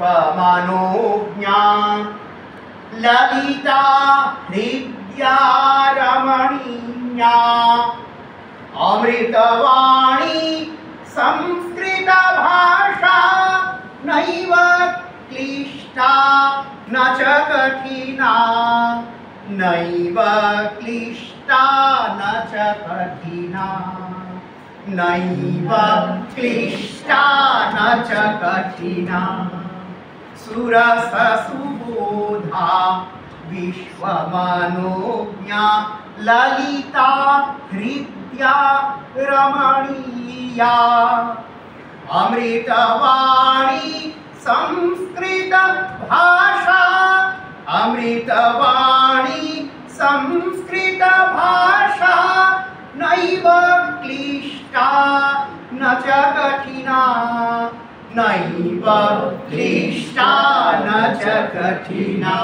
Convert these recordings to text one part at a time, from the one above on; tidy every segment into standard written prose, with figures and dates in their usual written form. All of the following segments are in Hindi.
विश्वमनोज्ञा ललिता हृद्या रमणीया अमृतवाणी संस्कृत भाषा नैव क्लिष्टा न च कठिना नैव क्लिष्टा न च कठिना नैव क्लिष्टा न च कठिना सुरससुबोधा विश्वमनोज्ञा ललिता हृद्या रमणीया अमृतवाणी संस्कृत भाषा अमृतवाणी संस्कृत भाषा नैव क्लिष्टा न च कठिना नैव क्लिष्टा न च कठिना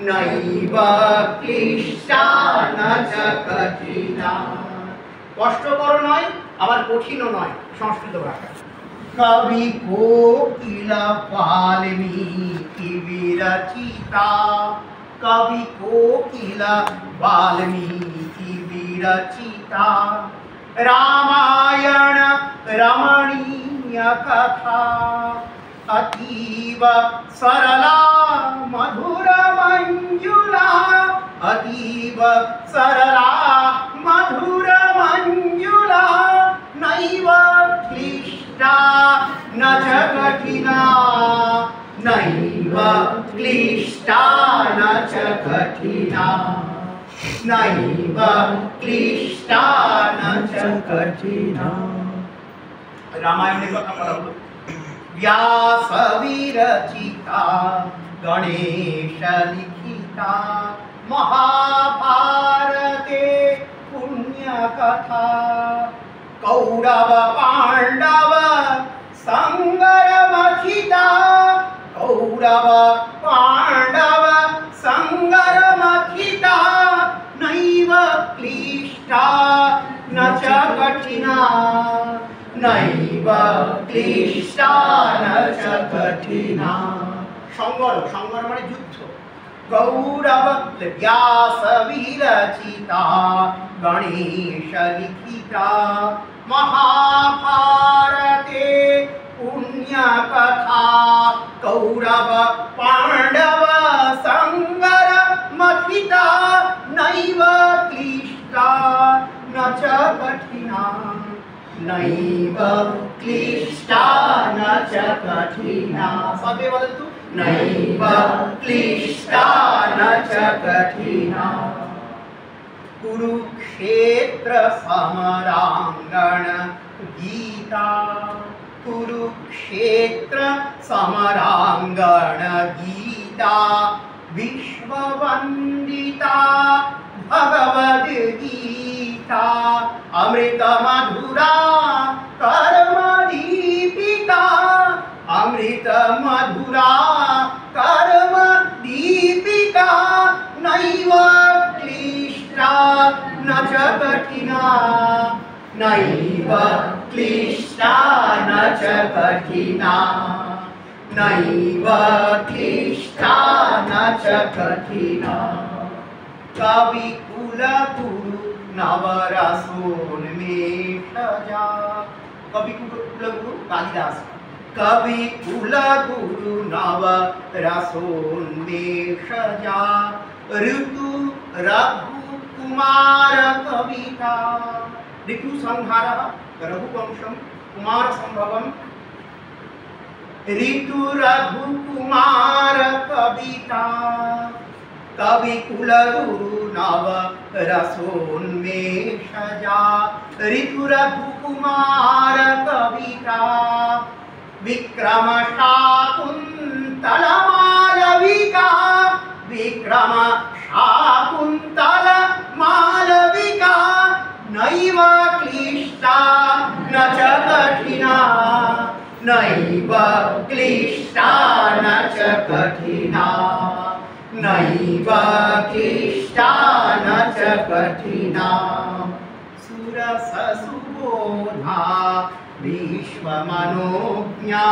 नैव क्लिष्टा न च कठिना কষ্টকর নয় আবার কঠিনও নয় সংস্কৃত ভাষা कवि कोकिल वाल्मीकि विरचिता कवि कोकिल वाल्मीकि विरचिता रामायण रमणीय कथा अतीव सरला मधुर मंजुला अतीव सरला मधुर मंजुला नैव क्लिष्टा न च कठिना नैव क्लिष्टा न च कठिना नैव क्लिष्टा न च कठिना रामायण कथा पढ़ो व्यास विरचिता गणेश लिखिता महाभारते पुण्य कथा कौरव पांडव संगरमथिता कौरव पांडव संगरमथिता नैव क्लिष्टा न च कठिना नैव क्लिष्टा न च कठिना संगर संगर माने युद्ध कौरव व्यास विरचिता गणेश लिखिता महाभारते पुण्य कथा कौरव पांडव संगर मथिता नैव क्लिष्टा न च कठिना नैव क्लिष्टा न च कठिना सबे बोलतु नैव क्लिष्टा न च कठिना कुरुक्षेत्र समरांगण गीता कुरुक्षेत्र समरांगण गीता विश्ववंदिता भगवद गीता अमृत मधुरा कर्म दीपिका अमृत मधुरा कर्म दीपिका नैव क्लिष्टा न च कठिना नैव क्लिष्टा न च कठिना नैव क्लिष्टा न च कठिना कवि कुलगुरु नवरसोन्मेषजा कवि कुलगुरु कालिदास कवि कुलगुरु नवरसोन्मेषजा ऋतु रघुकुमार कविता ऋतु संहारः रघुवंशं कुमार संभवम् ऋतु रघुकुमार कविता कवि कुलगुरु नवरसोन्मेषजा ऋतु रघुकुमार कविता विक्रम शाकुन्तल मालविका विक्रम शाकुन्तल मालविका नैव क्लिष्टा न च कठिना नैव क्लिष्टा न च कठिना नैव क्लिष्टा न च कठिना सुरससुबोधा विश्वमनोज्ञा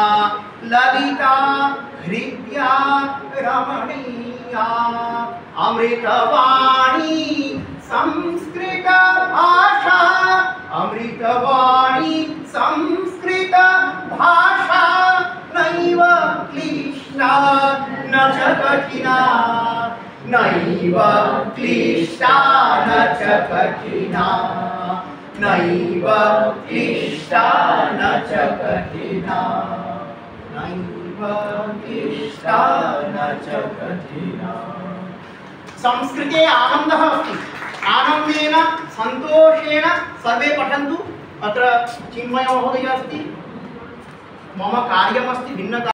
ललिता हृद्या रमणीया अमृतवाणी संस्कृत भाषा अमृतवाणी संस्कृत भाषा नैव क्लिष्टा न च कठिना नैव क्लिष्टा न च कठिना नैव क्लिष्टा न च कठिना नैव क्लिष्टा न च कठिना। संस्कृते आनन्दः अस्ति। आनन्देन सन्तोषेण सर्वे पठन्तु। अत्र चिन्मय महोदय अस्ति। मम कार्यमस्ति भिन्न